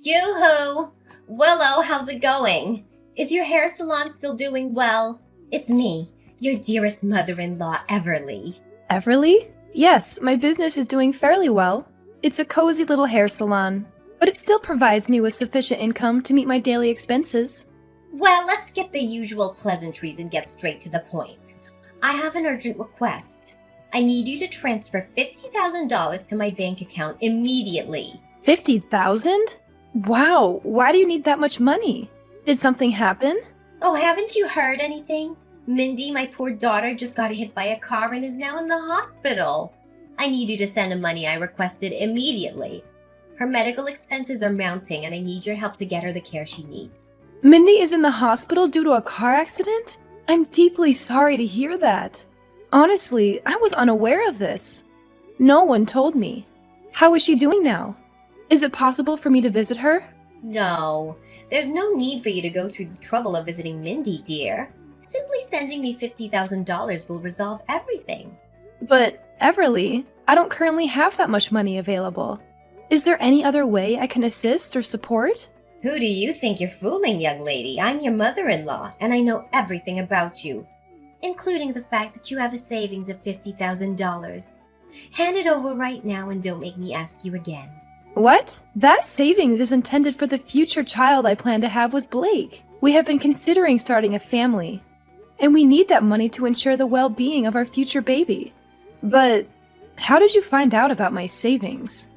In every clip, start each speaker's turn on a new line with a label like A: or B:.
A: Yoo-hoo! Willow, how's it going? Is your hair salon still doing well? It's me, your dearest mother-in-law, Everly.
B: Everly? Yes, my business is doing fairly well. It's a cozy little hair salon, but it still provides me with sufficient income to meet my daily expenses.
A: Well, let's skip the usual pleasantries and get straight to the point. I have an urgent request. I need you to transfer $50,000 to my bank account immediately.
B: 50,000? Wow, why do you need that much money? Did something happen?
A: Oh, haven't you heard anything? Mindy, my poor daughter, just got hit by a car and is now in the hospital. I need you to send the money I requested immediately. Her medical expenses are mounting and I need your help to get her the care she needs.
B: Mindy is in the hospital due to a car accident? I'm deeply sorry to hear that. Honestly, I was unaware of this. No one told me. How is she doing now? Is it possible for me to visit her?
A: No, there's no need for you to go through the trouble of visiting Mindy, dear. Simply sending me $50,000 will resolve everything.
B: But, Everly, I don't currently have that much money available. Is there any other way I can assist or support?
A: Who do you think you're fooling, young lady? I'm your mother-in-law, and I know everything about you, including the fact that you have a savings of $50,000. Hand it over right now and don't make me ask you again.
B: What? That savings is intended for the future child I plan to have with Blake. We have been considering starting a family, and we need that money to ensure the well-being of our future baby. But how did you find out about my savings?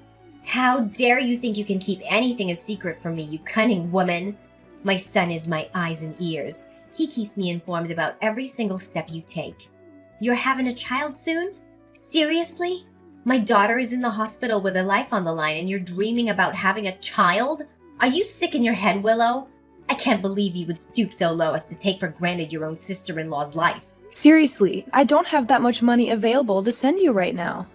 A: How dare you think you can keep anything a secret from me, you cunning woman? My son is my eyes and ears. He keeps me informed about every single step you take. You're having a child soon? Seriously? My daughter is in the hospital with her life on the line and you're dreaming about having a child? Are you sick in your head, Willow? I can't believe you would stoop so low as to take for granted your own sister-in-law's life.
B: Seriously, I don't have that much money available to send you right now.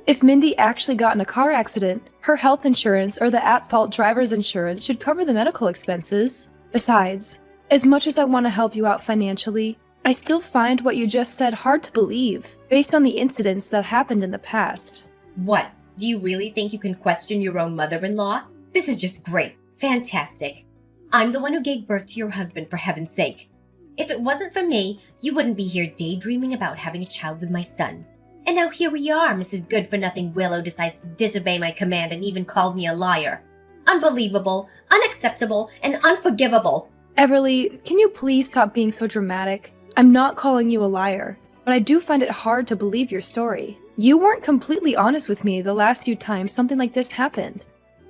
B: If Mindy actually got in a car accident, her health insurance or the at-fault driver's insurance should cover the medical expenses. Besides, as much as I want to help you out financially, I still find what you just said hard to believe, based on the incidents that happened in the past.
A: What? Do you really think you can question your own mother-in-law? This is just great. Fantastic. I'm the one who gave birth to your husband, for heaven's sake. If it wasn't for me, you wouldn't be here daydreaming about having a child with my son. And now here we are, Mrs. Good-for-Nothing Willow decides to disobey my command and even calls me a liar. Unbelievable, unacceptable, and unforgivable.
B: Everly, can you please stop being so dramatic? I'm not calling you a liar, but I do find it hard to believe your story. You weren't completely honest with me the last few times something like this happened.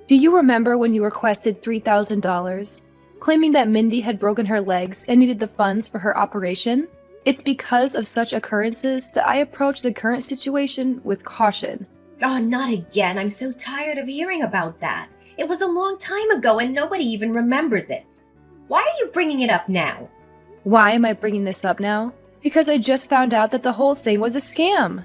B: Do you remember when you requested $3,000, claiming that Mindy had broken her legs and needed the funds for her operation? It's because of such occurrences that I approach the current situation with caution.
A: Oh, not again. I'm so tired of hearing about that. It was a long time ago and nobody even remembers it. Why are you bringing it up now?
B: Why am I bringing this up now? Because I just found out that the whole thing was a scam.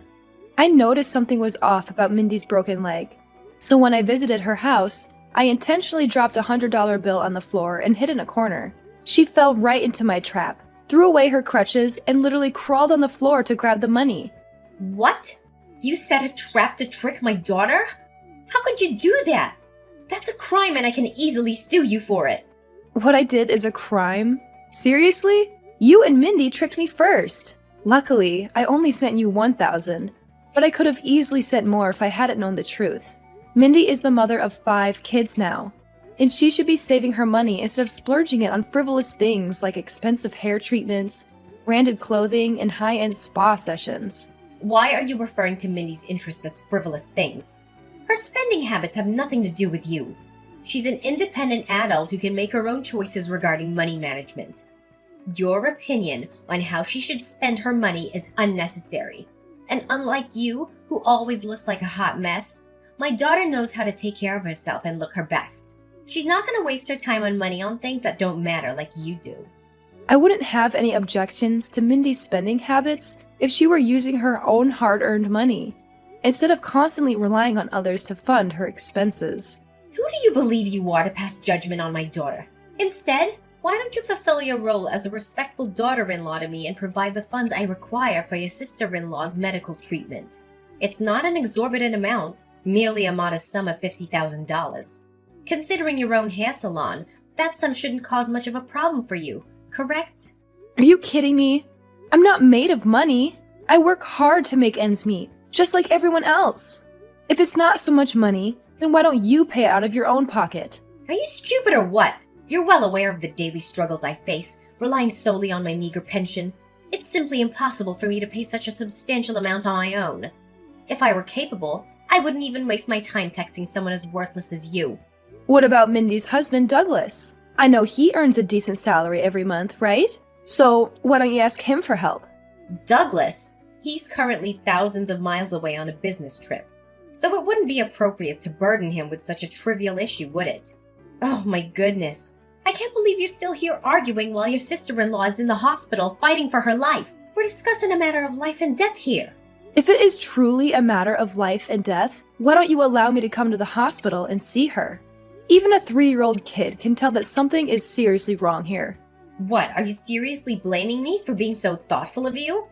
B: I noticed something was off about Mindy's broken leg. So when I visited her house, I intentionally dropped a $100 bill on the floor and hid in a corner. She fell right into my trap, threw away her crutches, and literally crawled on the floor to grab the money.
A: What? You set a trap to trick my daughter? How could you do that? That's a crime and I can easily sue you for it.
B: What I did is a crime? Seriously? You and Mindy tricked me first. Luckily, I only sent you $1,000, but I could have easily sent more if I hadn't known the truth. Mindy is the mother of 5 kids now, and she should be saving her money instead of splurging it on frivolous things like expensive hair treatments, branded clothing, and high-end spa sessions.
A: Why are you referring to Mindy's interests as frivolous things? Her spending habits have nothing to do with you. She's an independent adult who can make her own choices regarding money management. Your opinion on how she should spend her money is unnecessary. And unlike you, who always looks like a hot mess, my daughter knows how to take care of herself and look her best. She's not going to waste her time on money on things that don't matter like you do.
B: I wouldn't have any objections to Mindy's spending habits if she were using her own hard-earned money, instead of constantly relying on others to fund her expenses.
A: Who do you believe you are to pass judgment on my daughter? Instead, why don't you fulfill your role as a respectful daughter-in-law to me and provide the funds I require for your sister-in-law's medical treatment? It's not an exorbitant amount, merely a modest sum of $50,000. Considering your own hair salon, that sum shouldn't cause much of a problem for you, correct?
B: Are you kidding me? I'm not made of money. I work hard to make ends meet, just like everyone else. If it's not so much money, then why don't you pay it out of your own pocket?
A: Are you stupid or what? You're well aware of the daily struggles I face, relying solely on my meager pension. It's simply impossible for me to pay such a substantial amount on my own. If I were capable, I wouldn't even waste my time texting someone as worthless as you.
B: What about Mindy's husband, Douglas? I know he earns a decent salary every month, right? So why don't you ask him for help?
A: Douglas? He's currently thousands of miles away on a business trip, so it wouldn't be appropriate to burden him with such a trivial issue, would it? Oh my goodness. I can't believe you're still here arguing while your sister-in-law is in the hospital fighting for her life. We're discussing a matter of life and death here.
B: If it is truly a matter of life and death, why don't you allow me to come to the hospital and see her? Even a 3-year-old kid can tell that something is seriously wrong here.
A: What, are you seriously blaming me for being so thoughtful of you?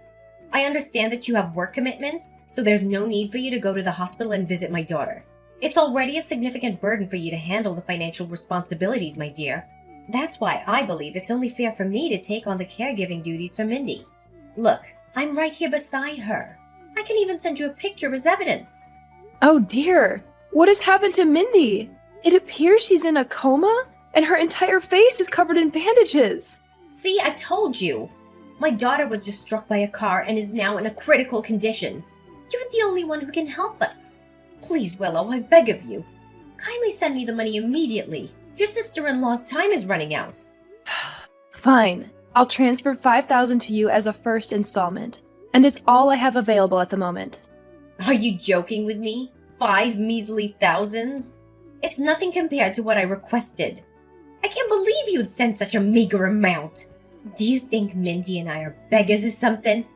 A: I understand that you have work commitments, so there's no need for you to go to the hospital and visit my daughter. It's already a significant burden for you to handle the financial responsibilities, my dear. That's why I believe it's only fair for me to take on the caregiving duties for Mindy. Look, I'm right here beside her. I can even send you a picture as evidence.
B: Oh dear, what has happened to Mindy? It appears she's in a coma, and her entire face is covered in bandages.
A: See, I told you. My daughter was just struck by a car and is now in a critical condition. You're the only one who can help us. Please, Willow, I beg of you. Kindly send me the money immediately. Your sister-in-law's time is running out.
B: Fine, I'll transfer $5,000 to you as a first installment, and it's all I have available at the moment.
A: Are you joking with me? 5 measly thousands? It's nothing compared to what I requested. I can't believe you'd send such a meager amount. Do you think Mindy and I are beggars or something?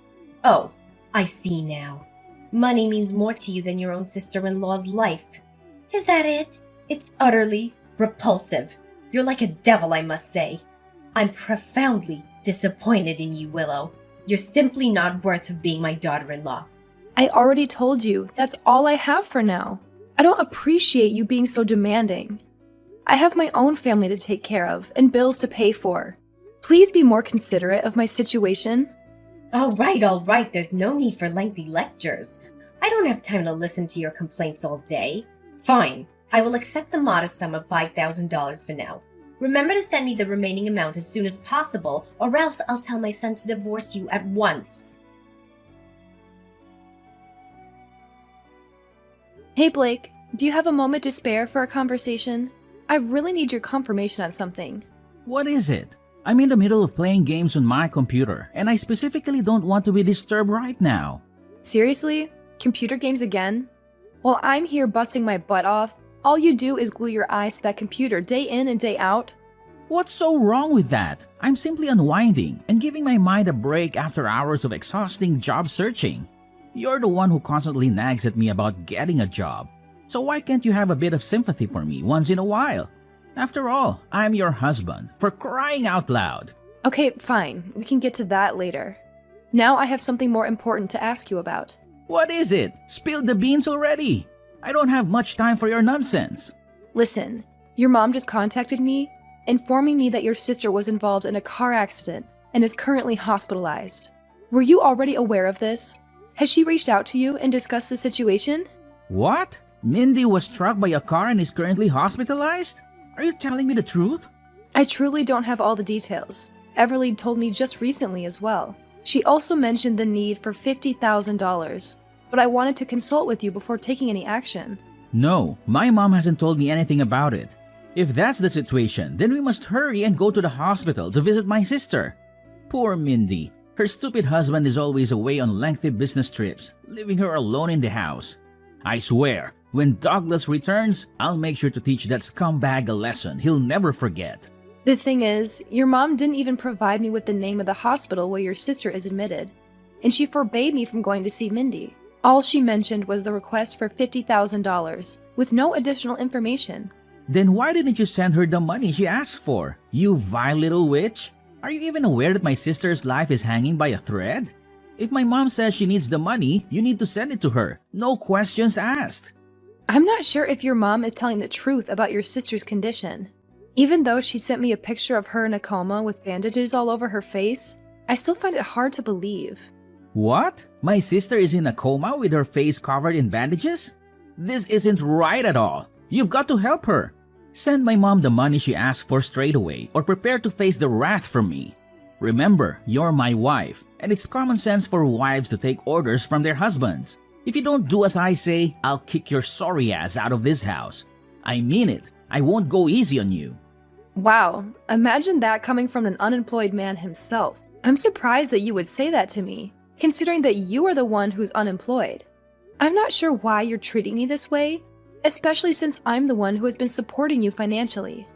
A: Oh, I see now. Money means more to you than your own sister-in-law's life. Is that it? It's utterly repulsive. You're like a devil, I must say. I'm profoundly disappointed in you, Willow. You're simply not worth of being my daughter-in-law.
B: I already told you, that's all I have for now. I don't appreciate you being so demanding. I have my own family to take care of and bills to pay for. Please be more considerate of my situation.
A: All right. There's no need for lengthy lectures. I don't have time to listen to your complaints all day. Fine. I will accept the modest sum of $5,000 for now. Remember to send me the remaining amount as soon as possible, or else I'll tell my son to divorce you at once.
B: Hey Blake, do you have a moment to spare for a conversation? I really need your confirmation on something.
C: What is it? I'm in the middle of playing games on my computer, and I specifically don't want to be disturbed right now.
B: Seriously? Computer games again? While I'm here busting my butt off, all you do is glue your eyes to that computer day in and day out?
C: What's so wrong with that? I'm simply unwinding and giving my mind a break after hours of exhausting job searching. You're the one who constantly nags at me about getting a job. So why can't you have a bit of sympathy for me once in a while? After all, I'm your husband, for crying out loud.
B: Okay, fine. We can get to that later. Now I have something more important to ask you about.
C: What is it? Spill the beans already. I don't have much time for your nonsense.
B: Listen, your mom just contacted me, informing me that your sister was involved in a car accident and is currently hospitalized. Were you already aware of this? Has she reached out to you and discussed the situation?
C: What? Mindy was struck by a car and is currently hospitalized? Are you telling me the truth?
B: I truly don't have all the details. Everly told me just recently as well. She also mentioned the need for $50,000, but I wanted to consult with you before taking any action.
C: No, my mom hasn't told me anything about it. If that's the situation, then we must hurry and go to the hospital to visit my sister. Poor Mindy. Her stupid husband is always away on lengthy business trips, leaving her alone in the house. I swear, when Douglas returns, I'll make sure to teach that scumbag a lesson he'll never forget.
B: The thing is, your mom didn't even provide me with the name of the hospital where your sister is admitted, and she forbade me from going to see Mindy. All she mentioned was the request for $50,000, with no additional information.
C: Then why didn't you send her the money she asked for, you vile little witch? Are you even aware that my sister's life is hanging by a thread? If my mom says she needs the money, you need to send it to her. No questions asked.
B: I'm not sure if your mom is telling the truth about your sister's condition. Even though she sent me a picture of her in a coma with bandages all over her face, I still find it hard to believe.
C: What? My sister is in a coma with her face covered in bandages? This isn't right at all. You've got to help her. Send my mom the money she asked for straight away or prepare to face the wrath from me. Remember, you're my wife, and it's common sense for wives to take orders from their husbands. If you don't do as I say, I'll kick your sorry ass out of this house. I mean it. I won't go easy on you.
B: Wow, imagine that coming from an unemployed man himself. I'm surprised that you would say that to me, considering that you are the one who's unemployed. I'm not sure why you're treating me this way, especially since I'm the one who has been supporting you financially.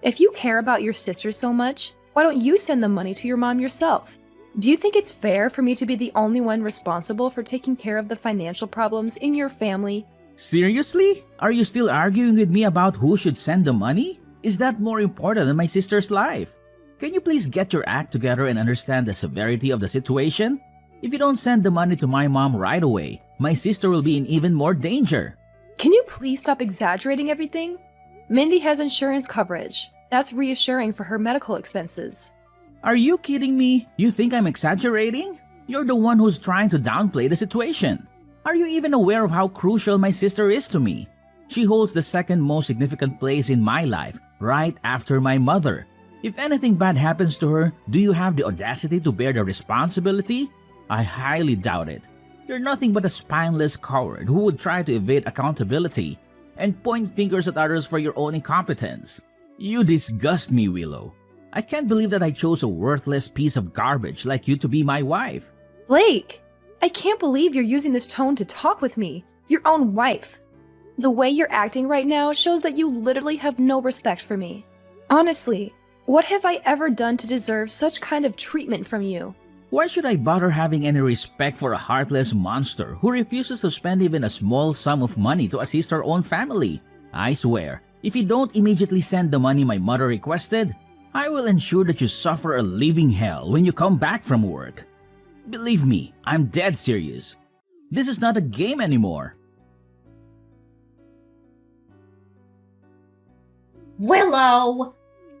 B: If you care about your sister so much, why don't you send the money to your mom yourself? Do you think it's fair for me to be the only one responsible for taking care of the financial problems in your family?
C: Seriously? Are you still arguing with me about who should send the money? Is that more important than my sister's life? Can you please get your act together and understand the severity of the situation? If you don't send the money to my mom right away, my sister will be in even more danger.
B: Can you please stop exaggerating everything? Mindy has insurance coverage. That's reassuring for her medical expenses.
C: Are you kidding me? You think I'm exaggerating? You're the one who's trying to downplay the situation. Are you even aware of how crucial my sister is to me? She holds the second most significant place in my life, right after my mother. If anything bad happens to her, do you have the audacity to bear the responsibility? I highly doubt it. You're nothing but a spineless coward who would try to evade accountability and point fingers at others for your own incompetence. You disgust me, Willow. I can't believe that I chose a worthless piece of garbage like you to be my wife.
B: Blake! I can't believe you're using this tone to talk with me, your own wife. The way you're acting right now shows that you literally have no respect for me. Honestly, what have I ever done to deserve such kind of treatment from you?
C: Why should I bother having any respect for a heartless monster who refuses to spend even a small sum of money to assist her own family? I swear, if you don't immediately send the money my mother requested, I will ensure that you suffer a living hell when you come back from work. Believe me, I'm dead serious. This is not a game anymore.
A: Willow!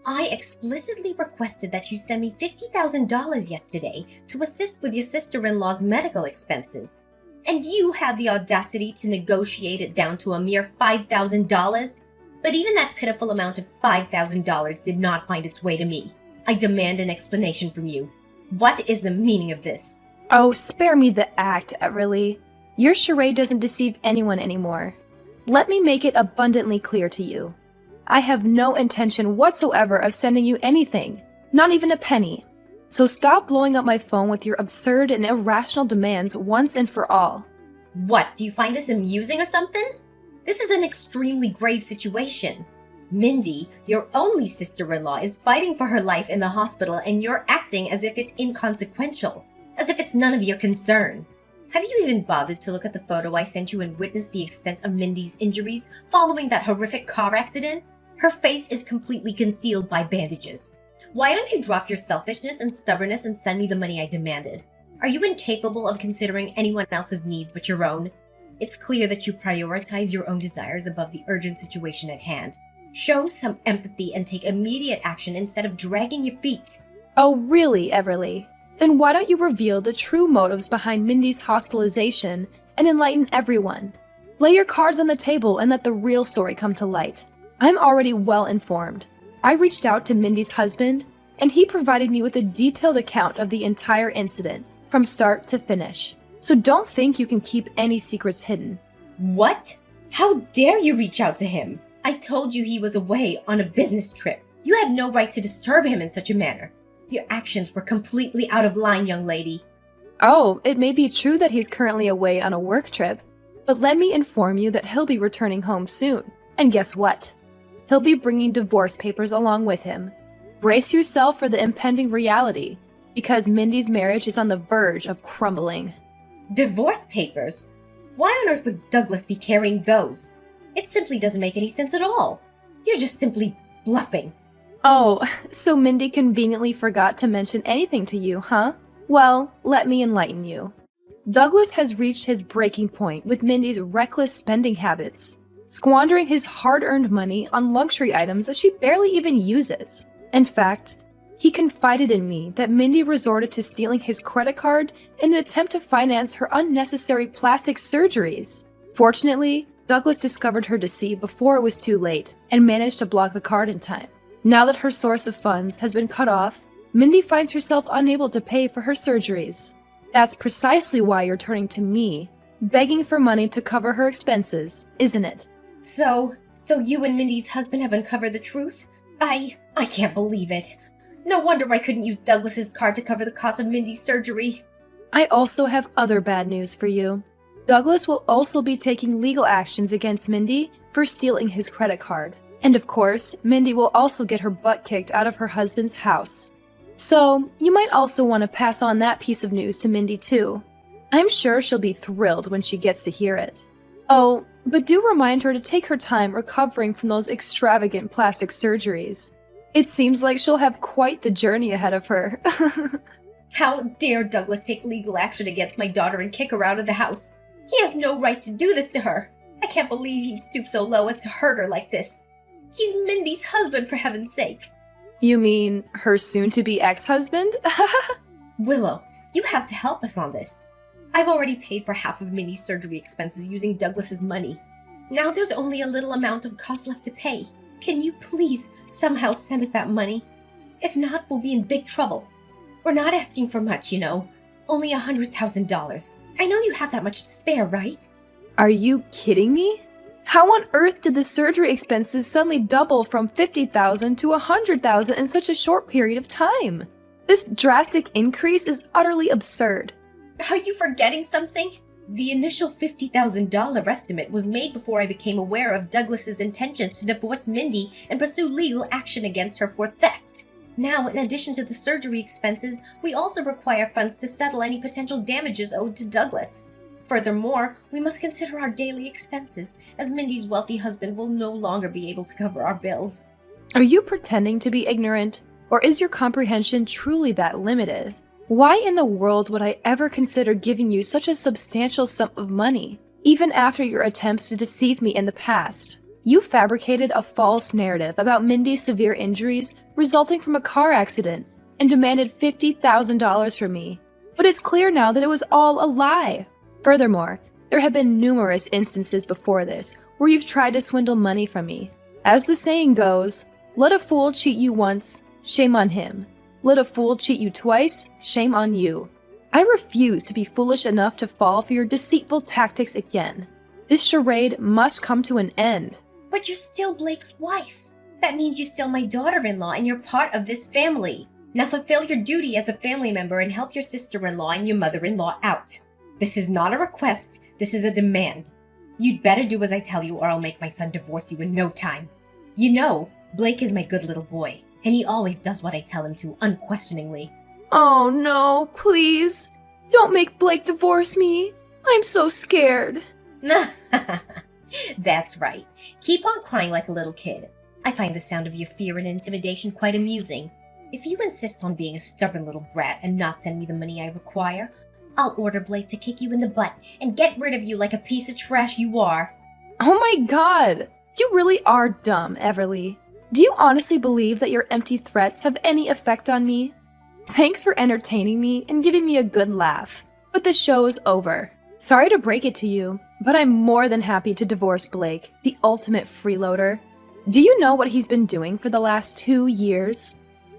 A: I explicitly requested that you send me $50,000 yesterday to assist with your sister-in-law's medical expenses. And you had the audacity to negotiate it down to a mere $5,000? But even that pitiful amount of $5,000 did not find its way to me. I demand an explanation from you. What is the meaning of this?
B: Oh, spare me the act, Everly. Your charade doesn't deceive anyone anymore. Let me make it abundantly clear to you. I have no intention whatsoever of sending you anything, not even a penny. So stop blowing up my phone with your absurd and irrational demands once and for all.
A: What, do you find this amusing or something? This is an extremely grave situation. Mindy, your only sister-in-law, is fighting for her life in the hospital and you're acting as if it's inconsequential, as if it's none of your concern. Have you even bothered to look at the photo I sent you and witness the extent of Mindy's injuries following that horrific car accident? Her face is completely concealed by bandages. Why don't you drop your selfishness and stubbornness and send me the money I demanded? Are you incapable of considering anyone else's needs but your own? It's clear that you prioritize your own desires above the urgent situation at hand. Show some empathy and take immediate action instead of dragging your feet.
B: Oh, really, Everly? Then why don't you reveal the true motives behind Mindy's hospitalization and enlighten everyone? Lay your cards on the table and let the real story come to light. I'm already well informed. I reached out to Mindy's husband, and he provided me with a detailed account of the entire incident, from start to finish. So don't think you can keep any secrets hidden.
A: What? How dare you reach out to him? I told you he was away on a business trip. You had no right to disturb him in such a manner. Your actions were completely out of line, young lady.
B: Oh, it may be true that he's currently away on a work trip, but let me inform you that he'll be returning home soon. And guess what? He'll be bringing divorce papers along with him. Brace yourself for the impending reality, because Mindy's marriage is on the verge of crumbling.
A: Divorce papers? Why on earth would Douglas be carrying those? It simply doesn't make any sense at all. You're just simply bluffing.
B: Oh, so Mindy conveniently forgot to mention anything to you, huh? Well, let me enlighten you. Douglas has reached his breaking point with Mindy's reckless spending habits. squandering his hard-earned money on luxury items that she barely even uses. In fact, he confided in me that Mindy resorted to stealing his credit card in an attempt to finance her unnecessary plastic surgeries. Fortunately, Douglas discovered her deceit before it was too late and managed to block the card in time. Now that her source of funds has been cut off, Mindy finds herself unable to pay for her surgeries. That's precisely why you're turning to me, begging for money to cover her expenses, isn't it?
A: So you and Mindy's husband have uncovered the truth? I can't believe it. No wonder I couldn't use Douglas's card to cover the cost of Mindy's surgery.
B: I also have other bad news for you. Douglas will also be taking legal actions against Mindy for stealing his credit card. And of course, Mindy will also get her butt kicked out of her husband's house. So, you might also want to pass on that piece of news to Mindy too. I'm sure she'll be thrilled when she gets to hear it. Oh, but do remind her to take her time recovering from those extravagant plastic surgeries. It seems like she'll have quite the journey ahead of her.
A: How dare Douglas take legal action against my daughter and kick her out of the house? He has no right to do this to her. I can't believe he'd stoop so low as to hurt her like this. He's Mindy's husband, for heaven's sake.
B: You mean her soon-to-be ex-husband?
A: Willow, you have to help us on this. I've already paid for half of Mindy's surgery expenses using Douglas's money. Now there's only a little amount of cost left to pay. Can you please somehow send us that money? If not, we'll be in big trouble. We're not asking for much, you know. Only $100,000. I know you have that much to spare, right?
B: Are you kidding me? How on earth did the surgery expenses suddenly double from $50,000 to $100,000 in such a short period of time? This drastic increase is utterly absurd.
A: Are you forgetting something? The initial $50,000 estimate was made before I became aware of Douglas's intentions to divorce Mindy and pursue legal action against her for theft. Now, in addition to the surgery expenses, we also require funds to settle any potential damages owed to Douglas. Furthermore, we must consider our daily expenses, as Mindy's wealthy husband will no longer be able to cover our bills.
B: Are you pretending to be ignorant, or is your comprehension truly that limited? Why in the world would I ever consider giving you such a substantial sum of money, even after your attempts to deceive me in the past? You fabricated a false narrative about Mindy's severe injuries resulting from a car accident and demanded $50,000 from me. But it's clear now that it was all a lie. Furthermore, there have been numerous instances before this where you've tried to swindle money from me. As the saying goes, let a fool cheat you once, shame on him. Let a fool cheat you twice, shame on you. I refuse to be foolish enough to fall for your deceitful tactics again. This charade must come to an end.
A: But you're still Blake's wife. That means you're still my daughter-in-law and you're part of this family. Now fulfill your duty as a family member and help your sister-in-law and your mother-in-law out. This is not a request, this is a demand. You'd better do as I tell you or I'll make my son divorce you in no time. You know, Blake is my good little boy, and he always does what I tell him to, unquestioningly.
B: Oh no, please. Don't make Blake divorce me. I'm so scared.
A: That's right. Keep on crying like a little kid. I find the sound of your fear and intimidation quite amusing. If you insist on being a stubborn little brat and not send me the money I require, I'll order Blake to kick you in the butt and get rid of you like a piece of trash you are.
B: Oh my god! You really are dumb, Everly. Do you honestly believe that your empty threats have any effect on me? Thanks for entertaining me and giving me a good laugh, but the show is over. Sorry to break it to you, but I'm more than happy to divorce Blake, the ultimate freeloader. Do you know what he's been doing for the last 2 years?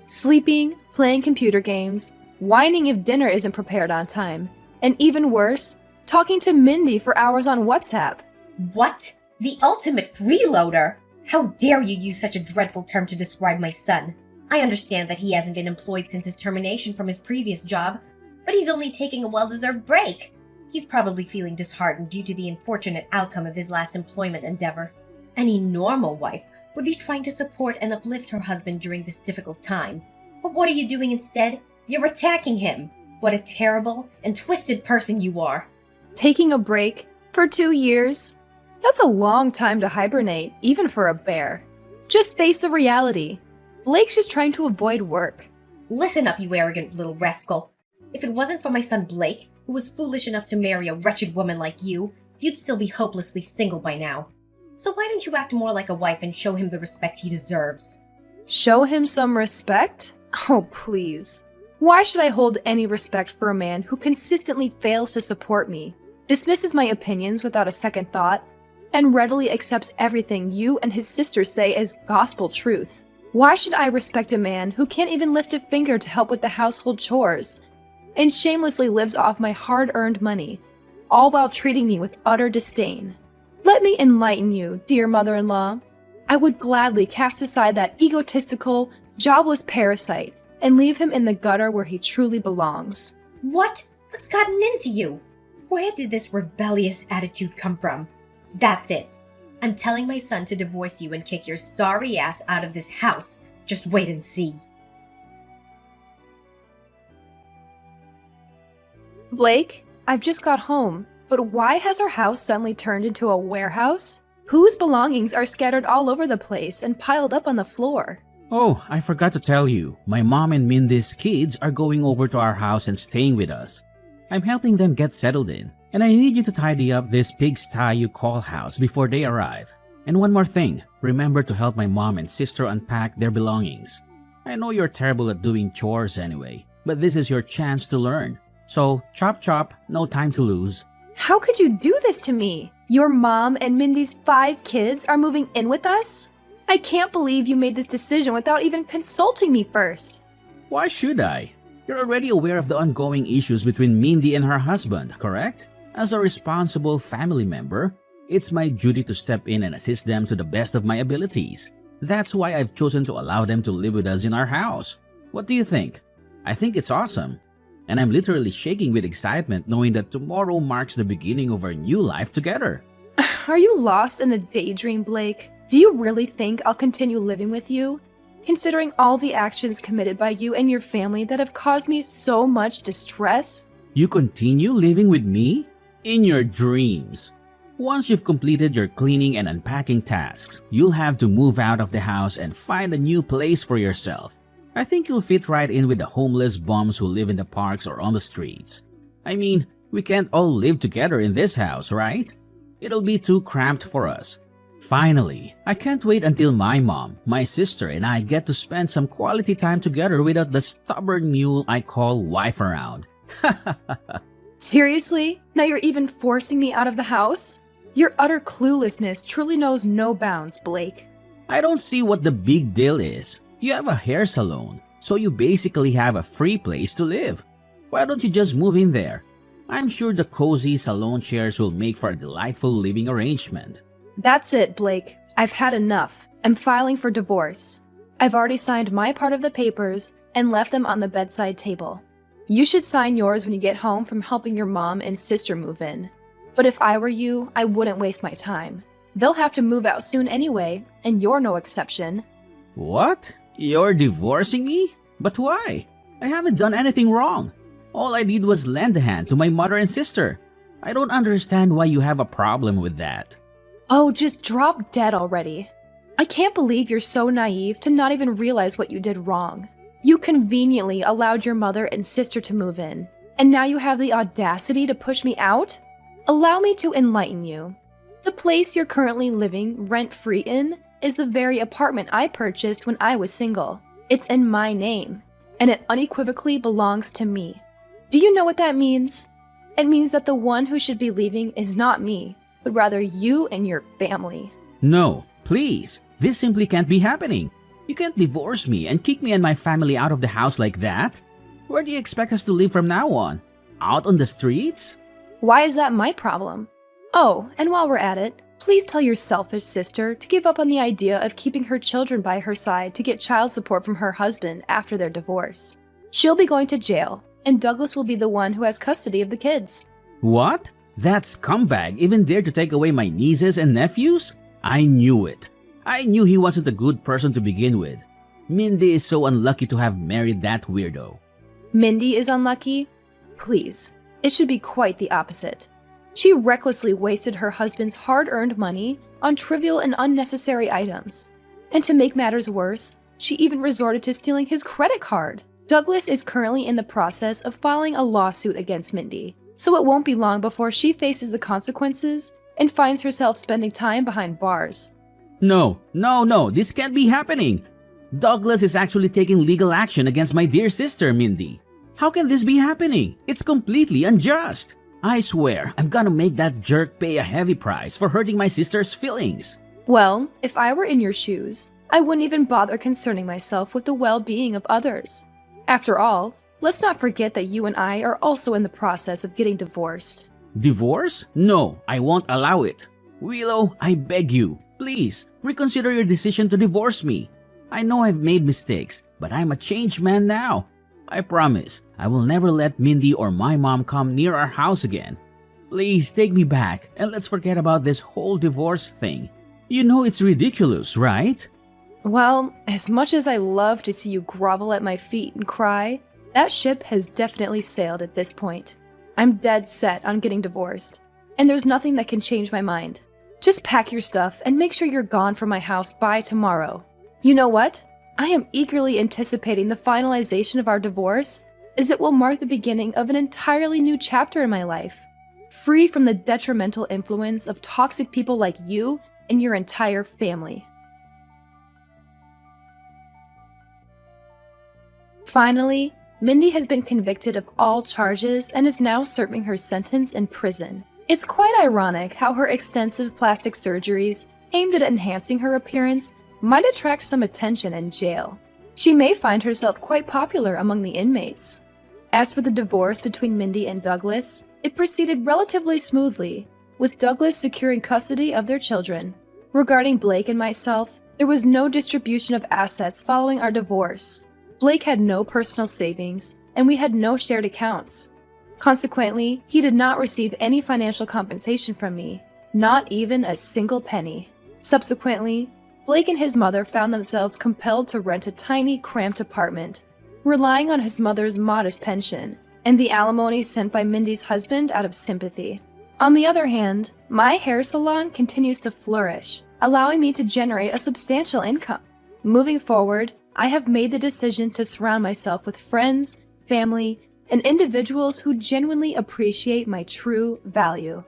B: Sleeping, playing computer games, whining if dinner isn't prepared on time, and even worse, talking to Mindy for hours on WhatsApp.
A: What? The ultimate freeloader? How dare you use such a dreadful term to describe my son? I understand that he hasn't been employed since his termination from his previous job, but he's only taking a well-deserved break. He's probably feeling disheartened due to the unfortunate outcome of his last employment endeavor. Any normal wife would be trying to support and uplift her husband during this difficult time. But what are you doing instead? You're attacking him. What a terrible and twisted person you are.
B: Taking a break for 2 years? That's a long time to hibernate, even for a bear. Just face the reality. Blake's just trying to avoid work.
A: Listen up, you arrogant little rascal. If it wasn't for my son Blake, who was foolish enough to marry a wretched woman like you, you'd still be hopelessly single by now. So why don't you act more like a wife and show him the respect he deserves?
B: Show him some respect? Oh, please. Why should I hold any respect for a man who consistently fails to support me, dismisses my opinions without a second thought, and readily accepts everything you and his sister say as gospel truth? Why should I respect a man who can't even lift a finger to help with the household chores, and shamelessly lives off my hard-earned money, all while treating me with utter disdain? Let me enlighten you, dear mother-in-law. I would gladly cast aside that egotistical, jobless parasite and leave him in the gutter where he truly belongs.
A: What? What's gotten into you? Where did this rebellious attitude come from? That's it. I'm telling my son to divorce you and kick your sorry ass out of this house. Just wait and see.
B: Blake, I've just got home, but why has our house suddenly turned into a warehouse? Whose belongings are scattered all over the place and piled up on the floor?
C: Oh, I forgot to tell you. My mom and Mindy's kids are going over to our house and staying with us. I'm helping them get settled in, and I need you to tidy up this pigsty you call house before they arrive. And one more thing, remember to help my mom and sister unpack their belongings. I know you're terrible at doing chores anyway, but this is your chance to learn. So, chop chop, no time to lose.
B: How could you do this to me? Your mom and Mindy's 5 kids are moving in with us? I can't believe you made this decision without even consulting me first.
C: Why should I? You're already aware of the ongoing issues between Mindy and her husband, correct? As a responsible family member, it's my duty to step in and assist them to the best of my abilities. That's why I've chosen to allow them to live with us in our house. What do you think? I think it's awesome. And I'm literally shaking with excitement knowing that tomorrow marks the beginning of our new life together.
B: Are you lost in a daydream, Blake? Do you really think I'll continue living with you? Considering all the actions committed by you and your family that have caused me so much distress?
C: You continue living with me? In your dreams. Once you've completed your cleaning and unpacking tasks, you'll have to move out of the house and find a new place for yourself. I think you'll fit right in with the homeless bums who live in the parks or on the streets. I mean, we can't all live together in this house, right? It'll be too cramped for us. Finally, I can't wait until my mom, my sister, and I get to spend some quality time together without the stubborn mule I call wife around.
B: Seriously? Now you're even forcing me out of the house? Your utter cluelessness truly knows no bounds, Blake.
C: I don't see what the big deal is. You have a hair salon, so you basically have a free place to live. Why don't you just move in there? I'm sure the cozy salon chairs will make for a delightful living arrangement.
B: That's it, Blake. I've had enough. I'm filing for divorce. I've already signed my part of the papers and left them on the bedside table. You should sign yours when you get home from helping your mom and sister move in. But if I were you, I wouldn't waste my time. They'll have to move out soon anyway, and you're no exception.
C: What? You're divorcing me? But why? I haven't done anything wrong. All I did was lend a hand to my mother and sister. I don't understand why you have a problem with that.
B: Oh, just drop dead already. I can't believe you're so naive to not even realize what you did wrong. You conveniently allowed your mother and sister to move in, and now you have the audacity to push me out? Allow me to enlighten you. The place you're currently living rent-free in is the very apartment I purchased when I was single. It's in my name, and it unequivocally belongs to me. Do you know what that means? It means that the one who should be leaving is not me, but rather you and your family.
C: No, please. This simply can't be happening. You can't divorce me and kick me and my family out of the house like that. Where do you expect us to live from now on? Out on the streets?
B: Why is that my problem? Oh, and while we're at it, please tell your selfish sister to give up on the idea of keeping her children by her side to get child support from her husband after their divorce. She'll be going to jail, and Douglas will be the one who has custody of the kids.
C: What? That scumbag even dared to take away my nieces and nephews? I knew it. I knew he wasn't a good person to begin with. Mindy is so unlucky to have married that weirdo.
B: Mindy is unlucky? Please, it should be quite the opposite. She recklessly wasted her husband's hard-earned money on trivial and unnecessary items. And to make matters worse, she even resorted to stealing his credit card. Douglas is currently in the process of filing a lawsuit against Mindy, so it won't be long before she faces the consequences and finds herself spending time behind bars.
C: No, this can't be happening. Douglas is actually taking legal action against my dear sister, Mindy. How can this be happening? It's completely unjust. I swear, I'm gonna make that jerk pay a heavy price for hurting my sister's feelings.
B: Well, if I were in your shoes, I wouldn't even bother concerning myself with the well-being of others. After all, let's not forget that you and I are also in the process of getting divorced.
C: Divorce? No, I won't allow it. Willow, I beg you, please, reconsider your decision to divorce me. I know I've made mistakes, but I'm a changed man now. I promise, I will never let Mindy or my mom come near our house again. Please take me back and let's forget about this whole divorce thing. You know it's ridiculous, right?
B: Well, as much as I love to see you grovel at my feet and cry, that ship has definitely sailed at this point. I'm dead set on getting divorced, and there's nothing that can change my mind. Just pack your stuff and make sure you're gone from my house by tomorrow. You know what? I am eagerly anticipating the finalization of our divorce, as it will mark the beginning of an entirely new chapter in my life, free from the detrimental influence of toxic people like you and your entire family. Finally, Mindy has been convicted of all charges and is now serving her sentence in prison. It's quite ironic how her extensive plastic surgeries aimed at enhancing her appearance might attract some attention in jail. She may find herself quite popular among the inmates. As for the divorce between Mindy and Douglas, it proceeded relatively smoothly, with Douglas securing custody of their children. Regarding Blake and myself, there was no distribution of assets following our divorce. Blake had no personal savings, and we had no shared accounts. Consequently, he did not receive any financial compensation from me, not even a single penny. Subsequently, Blake and his mother found themselves compelled to rent a tiny, cramped apartment, relying on his mother's modest pension and the alimony sent by Mindy's husband out of sympathy. On the other hand, my hair salon continues to flourish, allowing me to generate a substantial income. Moving forward, I have made the decision to surround myself with friends, family, and individuals who genuinely appreciate my true value.